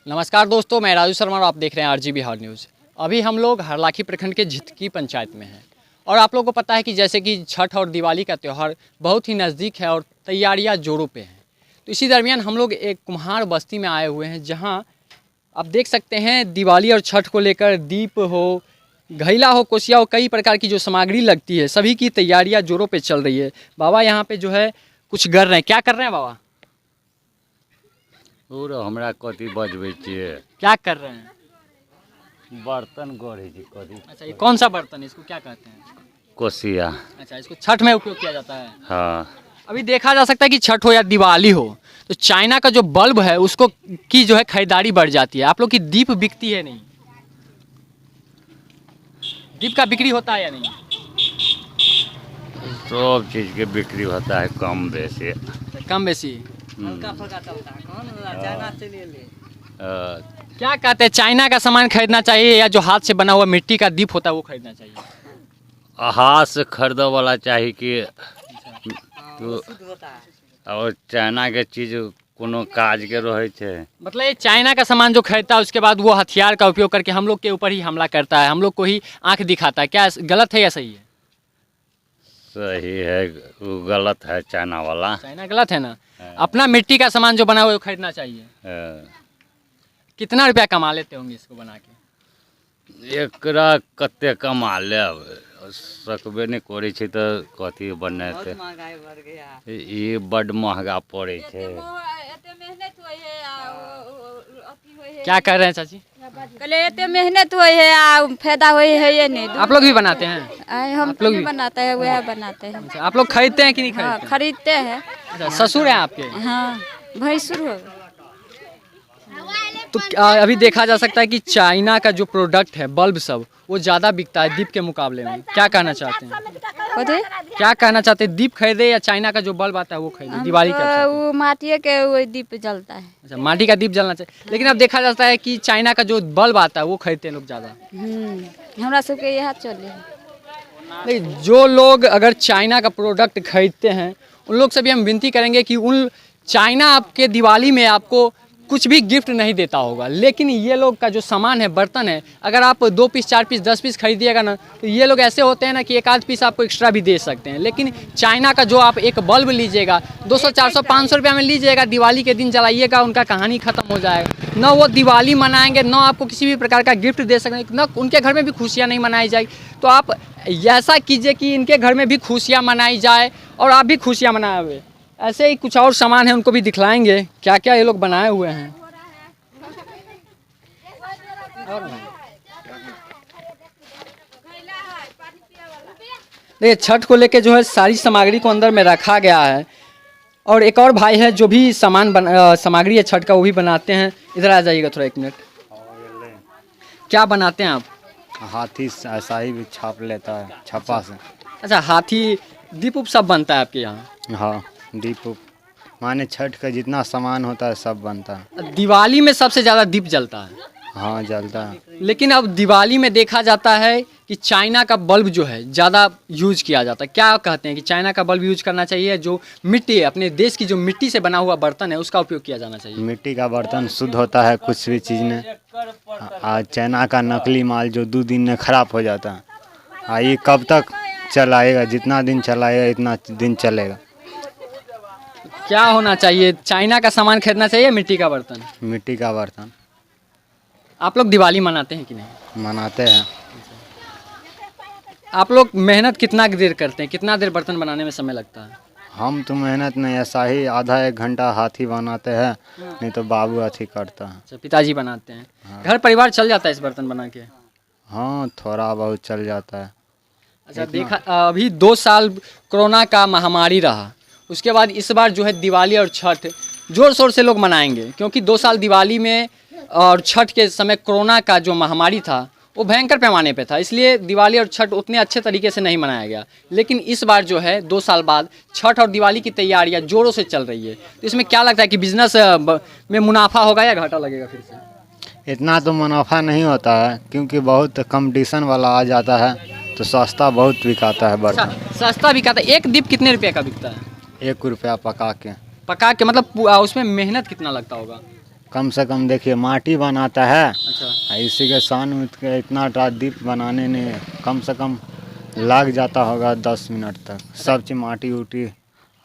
नमस्कार दोस्तों, मैं राजू शर्मा और आप देख रहे हैं आरजी बिहार न्यूज़। अभी हम लोग हरलाखी प्रखंड के झिटकी पंचायत में हैं और आप लोगों को पता है कि जैसे कि छठ और दिवाली का त्यौहार बहुत ही नज़दीक है और तैयारियां जोरों पे हैं। तो इसी दरमियान हम लोग एक कुम्हार बस्ती में आए हुए हैं जहां आप देख सकते हैं दिवाली और छठ को लेकर दीप हो, घैला हो, कोसिया हो, कई प्रकार की जो सामग्री लगती है सभी की तैयारियाँ जोरों पर चल रही है। बाबा यहाँ पर जो है कुछ कर रहे हैं। क्या कर रहे हैं बाबा? पूरा हमरा कथी बजबै छियै? क्या कर रहे हैं? बर्तन गढ़ै छी कथी। अच्छा, ये कौन सा बर्तन है, इसको क्या कहते हैं? कोसिया। अच्छा, इसको छठ में उपयोग किया जाता है। हाँ। अभी देखा जा सकता है कि छठ हो या दिवाली हो तो चाइना का जो बल्ब है उसको की जो है खरीदारी बढ़ जाती है। आप लोग की दीप बिकती है नहीं? दीप का बिक्री होता है या नहीं? सब चीज़ के बिक्री होता है कम बेसी। कम बेसी हल्का फुल्का चलता है। चाइना से ले ले। क्या कहते हैं, चाइना का सामान खरीदना चाहिए या जो हाथ से बना हुआ मिट्टी का दीप होता है वो खरीदना चाहिए? हाथ से खरीदे वाला चाहिए कि तो और चाइना के चीज कोनो काज के रहे छे। मतलब ये चाइना का सामान जो खरीदता है उसके बाद वो हथियार का उपयोग करके हम लोग के ऊपर ही हमला करता है, हम लोग को ही आंख दिखाता है। क्या गलत है या सही है? सही है, वो गलत है चाइना वाला। चाइना गलत है ना? अपना मिट्टी का सामान जो बना हुआ है वो खरीदना चाहिए। कितना रुपया कमा लेते होंगे इसको बना के? एकरा कते कमा लेब सकबे नहीं करै छै तो कथी बनेते। ये बड़ महंगा पड़े छे। क्या कर रहे हैं चाची? कहले इतने मेहनत हुई है आ फायदा हुई है ये नहीं। आप लोग भी बनाते हैं? हम आप लोग भी भी बनाते हैं, वह बनाते हैं। अच्छा, आप लोग खरीदते हैं कि नहीं हाँ, खरीदते? खरीदते हैं। अच्छा, ससुर हैं आपके? हाँ, भैंसुर हो। तो अभी देखा जा सकता है कि चाइना का जो प्रोडक्ट है बल्ब सब वो ज़्यादा बिकता है दीप के मुकाबले में। क्या कहना चाहते हैं? क्या कहना चाहते हैं, दीप खरीदे या चाइना का जो बल्ब आता है वो खरीदे दिवाली के अवसर पे? वो माटिए के वो दीप जलता है। अच्छा, माटी का दीप जलना चाहिए, लेकिन अब देखा जाता है कि चाइना का जो बल्ब आता है वो खरीदते हैं लोग ज़्यादा। हमरा सबके यहाँ चले। नहीं, जो लोग अगर चाइना का प्रोडक्ट खरीदते हैं उन लोग से भी हम विनती करेंगे कि उन चाइना आपके दिवाली में आपको कुछ भी गिफ्ट नहीं देता होगा, लेकिन ये लोग का जो सामान है, बर्तन है, अगर आप 2 पीस 4 पीस 10 पीस खरीदिएगा ना तो ये लोग ऐसे होते हैं ना कि एक आध पीस आपको एक्स्ट्रा भी दे सकते हैं। लेकिन चाइना का जो आप एक बल्ब लीजिएगा 200 400 500 रुपये में लीजिएगा, दिवाली के दिन जलाइएगा, उनका कहानी ख़त्म हो जाएगा। ना वो दिवाली मनाएंगे, ना आपको किसी भी प्रकार का गिफ्ट दे सकेंगे, ना उनके घर में भी खुशियाँ नहीं मनाई जाएगी। तो आप ऐसा कीजिए कि इनके घर में भी खुशियाँ मनाई जाए और आप भी खुशियाँ मनाए हुए। ऐसे ही कुछ और सामान है, उनको भी दिखलाएंगे क्या क्या ये लोग बनाए हुए हैं। देखिए, छठ को लेके जो है सारी सामग्री को अंदर में रखा गया है और एक और भाई है जो भी सामग्री है छठ का वो भी बनाते हैं। इधर आ जाइएगा थोड़ा, 1 मिनट। क्या बनाते हैं आप? हाथी ऐसा ही भी छाप लेता है छप्पा से। अच्छा, हाथी दीप उप सब बनता है आपके यहाँ? हाँ, दीप माने छठ का जितना सामान होता है सब बनता है। दिवाली में सबसे ज़्यादा दीप जलता है? हाँ, जलता है। लेकिन अब दिवाली में देखा जाता है कि चाइना का बल्ब जो है ज़्यादा यूज किया जाता है। क्या कहते हैं कि चाइना का बल्ब यूज करना चाहिए? जो मिट्टी है, अपने देश की जो मिट्टी से बना हुआ बर्तन है उसका उपयोग किया जाना चाहिए। मिट्टी का बर्तन शुद्ध होता है कुछ भी चीज़ में। आज चाइना का नकली माल जो 2 दिन में ख़राब हो जाता है, ये कब तक चलाएगा? जितना दिन चलाएगा इतना दिन चलेगा। क्या होना चाहिए, चाइना का सामान खरीदना चाहिए, मिट्टी का बर्तन? मिट्टी का बर्तन। आप लोग दिवाली मनाते हैं कि नहीं? मनाते हैं। आप लोग मेहनत कितना देर करते हैं, कितना देर बर्तन बनाने में समय लगता है? हम तो मेहनत नहीं, ऐसा ही आधा 1 घंटा हाथी बनाते हैं, नहीं तो बाबू अथी करता है। अच्छा, पिताजी बनाते हैं। हाँ। घर परिवार चल जाता है इस बर्तन बना के? हाँ, थोड़ा बहुत चल जाता है। अच्छा, देखा अभी 2 साल कोरोना का महामारी रहा, उसके बाद इस बार जो है दिवाली और छठ ज़ोर शोर से लोग मनाएंगे, क्योंकि 2 साल दिवाली में और छठ के समय कोरोना का जो महामारी था वो भयंकर पैमाने पे था, इसलिए दिवाली और छठ उतने अच्छे तरीके से नहीं मनाया गया। लेकिन इस बार जो है 2 साल बाद छठ और दिवाली की तैयारियां जोरों से चल रही है। तो इसमें क्या लगता है कि बिजनेस में मुनाफा होगा या घाटा लगेगा फिर से? इतना तो मुनाफा नहीं होता है क्योंकि बहुत कंपटीशन वाला आ जाता है तो सस्ता बहुत बिकाता है बर्तन। अच्छा, सस्ता बिकाता है। एक दीप कितने रुपये का बिकता है? 1 रुपया पका के। पका के मतलब उसमें मेहनत कितना लगता होगा? कम से कम देखिए माटी बनाता है, अच्छा, इसी के सान में इतना दीप बनाने में कम से कम लग जाता होगा 10 मिनट तक। सब चीज़ माटी उटी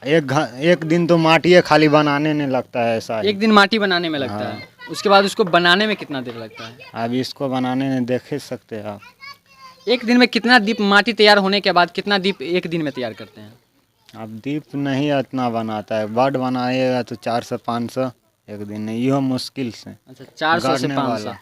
एक दिन तो माटी खाली बनाने में लगता है ऐसा ही। एक दिन माटी बनाने में लगता हाँ। है, उसके बाद उसको बनाने में कितना देर लगता है? अब इसको बनाने में देख ही सकते हैं आप। एक दिन में कितना दीप माटी तैयार होने के बाद कितना दीप एक दिन में तैयार करते हैं? अब दीप नहीं इतना बनाता है, बर्ड बनाएगा तो 400-500 एक दिन में, यो मुश्किल से। अच्छा, 400 से गाड़ने 500। वाला।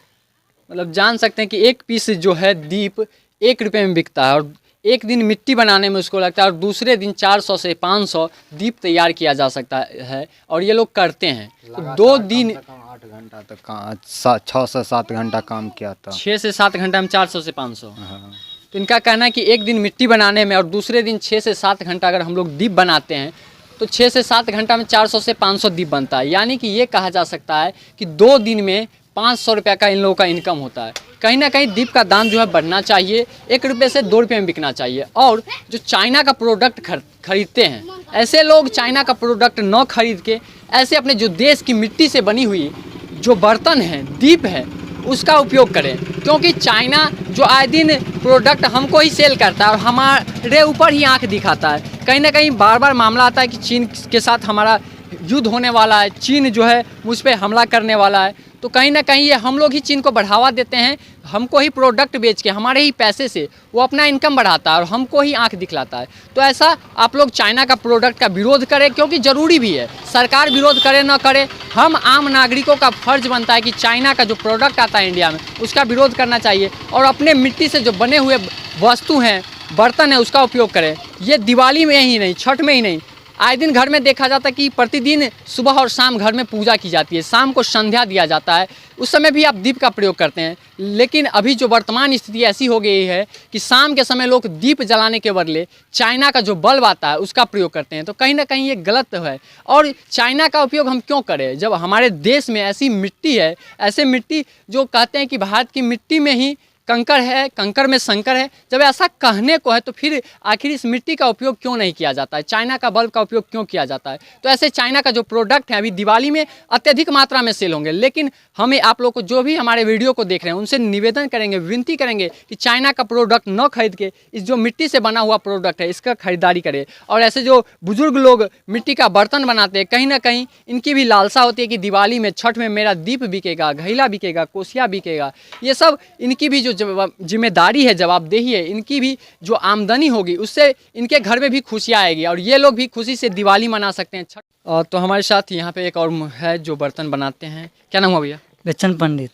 मतलब जान सकते हैं कि एक पीस जो है दीप 1 रुपये में बिकता है, और एक दिन मिट्टी बनाने में उसको लगता है, और दूसरे दिन 400 से 500 दीप तैयार किया जा सकता है, और ये लोग करते हैं। तो 2 दिन 8 घंटा तक 6 से 7 घंटा काम किया था। 6 से 7 घंटा में 400 से 500। हाँ। तो इनका कहना है कि एक दिन मिट्टी बनाने में और दूसरे दिन 6 से 7 घंटा अगर हम लोग दीप बनाते हैं तो 6 से 7 घंटा में 400 से 500 दीप बनता है। यानी कि ये कहा जा सकता है कि 2 दिन में 500 रुपये का इन लोगों का इनकम होता है। कहीं ना कहीं दीप का दाम जो है बढ़ना चाहिए, 1 रुपये से 2 रुपये में बिकना चाहिए। और जो चाइना का प्रोडक्ट खरीदते हैं, ऐसे लोग चाइना का प्रोडक्ट न खरीद के ऐसे अपने जो देश की मिट्टी से बनी हुई जो बर्तन हैं, दीप है, उसका उपयोग करें। क्योंकि चाइना जो आए दिन प्रोडक्ट हमको ही सेल करता है और हमारे ऊपर ही आंख दिखाता है। कहीं ना कहीं बार बार मामला आता है कि चीन के साथ हमारा युद्ध होने वाला है, चीन जो है मुझ पर हमला करने वाला है। तो कहीं ना कहीं ये हम लोग ही चीन को बढ़ावा देते हैं, हमको ही प्रोडक्ट बेच के हमारे ही पैसे से वो अपना इनकम बढ़ाता है और हमको ही आंख दिखलाता है। तो ऐसा आप लोग चाइना का प्रोडक्ट का विरोध करें, क्योंकि ज़रूरी भी है। सरकार विरोध करे ना करे, हम आम नागरिकों का फर्ज बनता है कि चाइना का जो प्रोडक्ट आता है इंडिया में उसका विरोध करना चाहिए, और अपने मिट्टी से जो बने हुए वस्तु हैं, बर्तन है, उसका उपयोग करें। ये दिवाली में ही नहीं, छठ में ही नहीं, आए दिन घर में देखा जाता है कि प्रतिदिन सुबह और शाम घर में पूजा की जाती है, शाम को संध्या दिया जाता है, उस समय भी आप दीप का प्रयोग करते हैं। लेकिन अभी जो वर्तमान स्थिति ऐसी हो गई है कि शाम के समय लोग दीप जलाने के बदले चाइना का जो बल्ब आता है उसका प्रयोग करते हैं। तो कहीं ना कहीं ये गलत है। और चाइना का उपयोग हम क्यों करें जब हमारे देश में ऐसी मिट्टी है, ऐसे मिट्टी जो कहते हैं कि भारत की मिट्टी में ही कंकर है, कंकर में शंकर है। जब ऐसा कहने को है तो फिर आखिर इस मिट्टी का उपयोग क्यों नहीं किया जाता है, चाइना का बल्ब का उपयोग क्यों किया जाता है? तो ऐसे चाइना का जो प्रोडक्ट है अभी दिवाली में अत्यधिक मात्रा में सेल होंगे। लेकिन हमें आप लोग को जो भी हमारे वीडियो को देख रहे हैं उनसे निवेदन करेंगे, विनती करेंगे कि चाइना का प्रोडक्ट न खरीद के इस जो मिट्टी से बना हुआ प्रोडक्ट है इसका खरीदारी करें। और ऐसे जो बुजुर्ग लोग मिट्टी का बर्तन बनाते हैं, कहीं ना कहीं इनकी भी लालसा होती है कि दिवाली में, छठ में मेरा दीप बिकेगा, घैला बिकेगा, कोसिया बिकेगा। ये सब इनकी भी जो जिम्मेदारी है, जवाबदेही है, इनकी भी जो आमदनी होगी उससे इनके घर में भी खुशियाँ आएगी और ये लोग भी खुशी से दिवाली मना सकते हैं, छठ। तो हमारे साथ यहाँ पे एक और है जो बर्तन बनाते हैं। क्या नाम हुआ भैया? बेचन पंडित।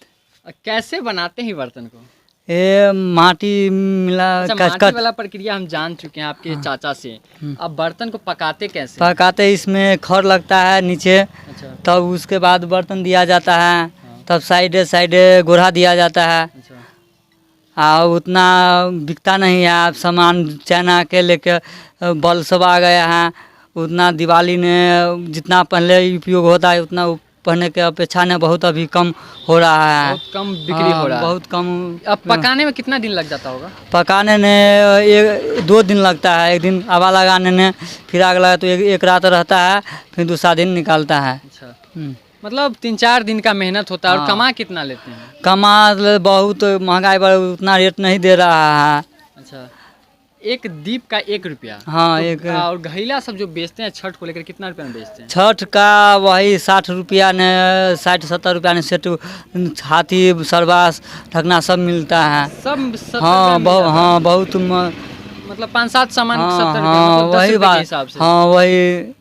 कैसे बनाते हैं बर्तन को? ये माटी मिला अच्छा, माटी वाला प्रक्रिया हम जान चुके हैं आपके चाचा से। अब बर्तन को पकाते कैसे? पकाते इसमें खर लगता है नीचे, अच्छा, तब उसके बाद बर्तन दिया जाता है, तब साइडे साइडे गोरा दिया जाता है। अच्छा, उतना बिकता नहीं है। आप सामान चाइना के लेके बल्ब सब आ गया है, उतना दिवाली में जितना पहले उपयोग होता है उतना पहले के अपेक्षा में बहुत अभी कम हो रहा है। बहुत कम बिक्री हो रहा है, बहुत कम। अब पकाने में कितना दिन लग जाता होगा? पकाने में 2 दिन लगता है। एक दिन हवा लगाने में, फिर आग लगा तो एक रात रहता है, फिर दूसरा दिन निकालता है। अच्छा, मतलब 3-4 दिन का मेहनत होता है। और हाँ। कमा कितना लेते हैं? कमा बहुत महंगाई पर उतना रेट नहीं दे रहा है। अच्छा, एक दीप का 1 रुपया। हाँ, तो, एक। और घैला सब जो बेचते हैं छठ को लेकर कितना रुपया में बेचते हैं? छठ का वही 60 रुपया ने, 60-70 रुपया ने सेट, हाथी सरबास ढकना सब मिलता है। सब 70 हाँ, रुपया मिल जाता है। हाँ बहुत मतलब 5-7 सामान हाँ, 70 रुपया, हाँ, मतलब 10 वही रुपये के बात। हिसाब से। हाँ वही।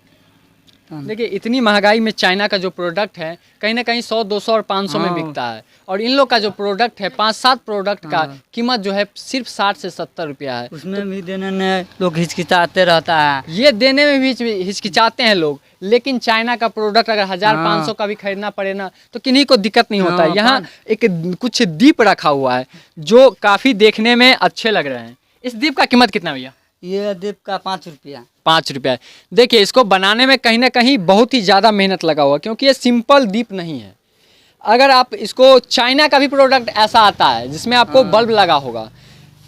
देखिए, इतनी महंगाई में चाइना का जो प्रोडक्ट है कहीं ना कहीं 100, 200 और 500 में हाँ। बिकता है। और इन लोग का जो प्रोडक्ट है 5-7 प्रोडक्ट का हाँ। कीमत जो है सिर्फ 60 से 70 रुपया है। उसमें भी देने में लोग हिचकिचाते रहता है। ये देने में भी हिचकिचाते हैं लोग। लेकिन चाइना का प्रोडक्ट अगर 1000-500 का भी खरीदना पड़े ना तो किन्हीं को दिक्कत नहीं होता है। हाँ, यहाँ एक कुछ दीप रखा हुआ है जो काफ़ी देखने में अच्छे लग रहे हैं। इस दीप का कीमत कितना भैया? ये दीप का 5 रुपया। 5 रुपया। देखिए, इसको बनाने में कहीं ना कहीं बहुत ही ज़्यादा मेहनत लगा हुआ, क्योंकि ये सिंपल दीप नहीं है। अगर आप इसको, चाइना का भी प्रोडक्ट ऐसा आता है जिसमें आपको बल्ब लगा होगा,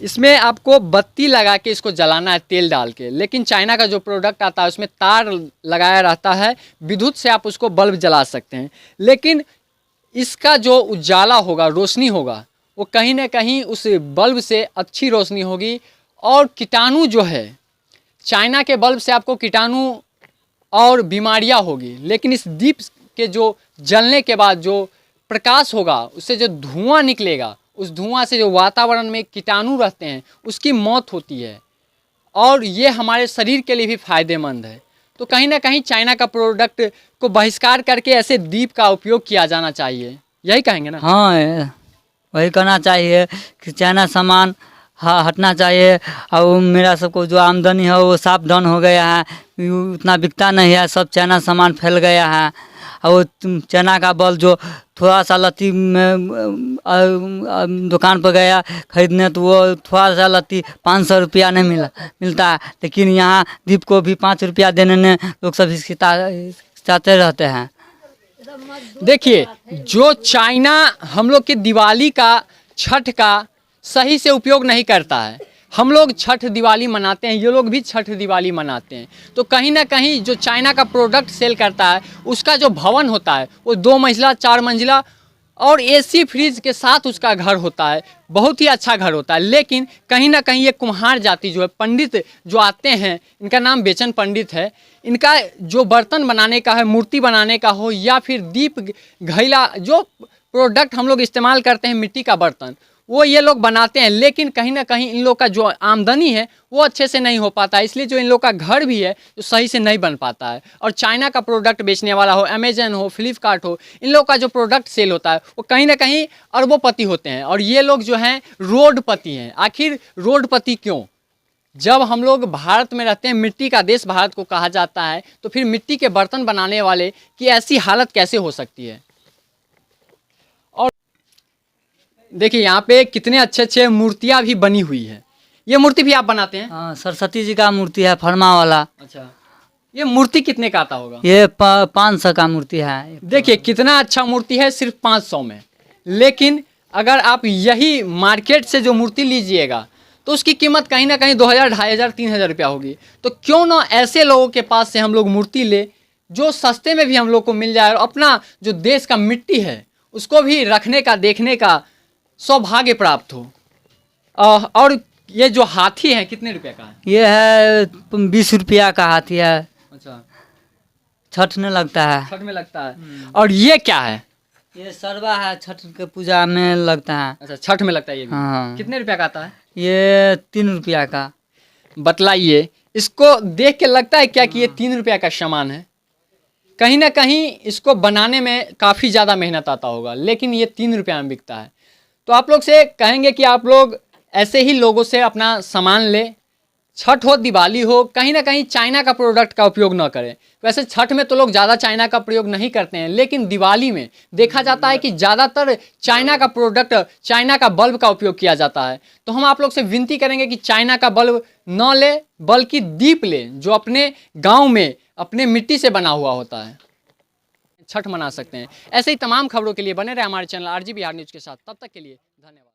इसमें आपको बत्ती लगा के इसको जलाना है तेल डाल के। लेकिन चाइना का जो प्रोडक्ट आता है उसमें तार लगाया रहता है, विद्युत से आप उसको बल्ब जला सकते हैं। लेकिन इसका जो उजाला होगा, रोशनी होगा, वो कहीं ना कहीं उस बल्ब से अच्छी रोशनी होगी। और कीटाणु जो है, चाइना के बल्ब से आपको कीटाणु और बीमारियां होगी, लेकिन इस दीप के जो जलने के बाद जो प्रकाश होगा, उससे जो धुआं निकलेगा, उस धुआं से जो वातावरण में कीटाणु रहते हैं उसकी मौत होती है, और ये हमारे शरीर के लिए भी फायदेमंद है। तो कहीं ना कहीं चाइना का प्रोडक्ट को बहिष्कार करके ऐसे दीप का उपयोग किया जाना चाहिए, यही कहेंगे ना? हाँ, वही करना चाहिए कि चाइना सामान हटना चाहिए। और मेरा सबको जो आमदनी है वो साफ डाउन हो गया है, उतना बिकता नहीं है, सब चाइना सामान फैल गया है। और वो चाइना का बल्ब जो थोड़ा सा लत्ती में दुकान पर गया खरीदने, तो वो थोड़ा सा लत्ती 500 रुपया नहीं मिलता है, लेकिन यहाँ दीप को भी 5 रुपया देने में लोग सब हिचकिचाते रहते हैं। देखिए, जो चाइना हम लोग के दिवाली का, छठ का सही से उपयोग नहीं करता है, हम लोग छठ दिवाली मनाते हैं, ये लोग भी छठ दिवाली मनाते हैं, तो कहीं ना कहीं जो चाइना का प्रोडक्ट सेल करता है उसका जो भवन होता है वो 2 मंजिला 4 मंजिला और एसी फ्रिज के साथ उसका घर होता है, बहुत ही अच्छा घर होता है। लेकिन कहीं ना कहीं ये कुम्हार जाति जो है, पंडित जो आते हैं, इनका नाम बेचन पंडित है, इनका जो बर्तन बनाने का है, मूर्ति बनाने का हो या फिर दीप घैला, जो प्रोडक्ट हम लोग इस्तेमाल करते हैं मिट्टी का बर्तन, वो ये लोग बनाते हैं, लेकिन कहीं ना कहीं इन लोग का जो आमदनी है वो अच्छे से नहीं हो पाता है, इसलिए जो इन लोग का घर भी है जो सही से नहीं बन पाता है। और चाइना का प्रोडक्ट बेचने वाला हो, अमेजन हो, फ्लिपकार्ट हो, इन लोग का जो प्रोडक्ट सेल होता है वो कहीं ना कहीं अरबोपति होते हैं, और ये लोग जो हैं रोडपति हैं। आखिर रोडपति क्यों? जब हम लोग भारत में रहते हैं, मिट्टी का देश भारत को कहा जाता है, तो फिर मिट्टी के बर्तन बनाने वाले की ऐसी हालत कैसे हो सकती है? देखिए यहाँ पे कितने अच्छे अच्छे मूर्तियाँ भी बनी हुई है। ये मूर्ति भी आप बनाते हैं? हाँ, सरस्वती जी का मूर्ति है, फरमा वाला। अच्छा, ये मूर्ति कितने का आता होगा? ये 500 का मूर्ति है। देखिए कितना अच्छा मूर्ति है, सिर्फ 500 में। लेकिन अगर आप यही मार्केट से जो मूर्ति लीजिएगा तो उसकी कीमत कहीं ना कहीं 2000, 2500, 3000 रुपया होगी। तो क्यों ना ऐसे लोगों के पास से हम लोग मूर्ति ले जो सस्ते में भी हम लोग को मिल जाए, और अपना जो देश का मिट्टी है उसको भी रखने का, देखने का सौभाग्य प्राप्त हो। और ये जो हाथी है कितने रुपए का है? ये है 20 रुपया का हाथी है। अच्छा, छठ में लगता है। छठ में लगता है। और ये क्या है? ये सरवा है, छठ के पूजा में लगता है। अच्छा, छठ में लगता है ये भी। हाँ। कितने रुपया का आता है? ये 3 रुपया का। बतलाइए, इसको देख के लगता है क्या कि ये 3 रुपया का सामान है? कहीं ना कहीं इसको बनाने में काफ़ी ज़्यादा मेहनत आता होगा, लेकिन ये 3 रुपया में बिकता है। तो आप लोग से कहेंगे कि आप लोग ऐसे ही लोगों से अपना सामान ले, छठ हो, दिवाली हो, कहीं ना कहीं चाइना का प्रोडक्ट का उपयोग न करें। वैसे छठ में तो लोग ज़्यादा चाइना का प्रयोग नहीं करते हैं, लेकिन दिवाली में देखा जाता है कि ज़्यादातर चाइना का प्रोडक्ट, चाइना का बल्ब का उपयोग किया जाता है। तो हम आप लोग से विनती करेंगे कि चाइना का बल्ब न ले, बल्कि दीप ले, जो अपने गाँव में अपने मिट्टी से बना हुआ होता है। छठ मना सकते हैं। ऐसे ही तमाम खबरों के लिए बने रहे हमारे चैनल RG बिहार न्यूज़ के साथ। तब तक के लिए धन्यवाद।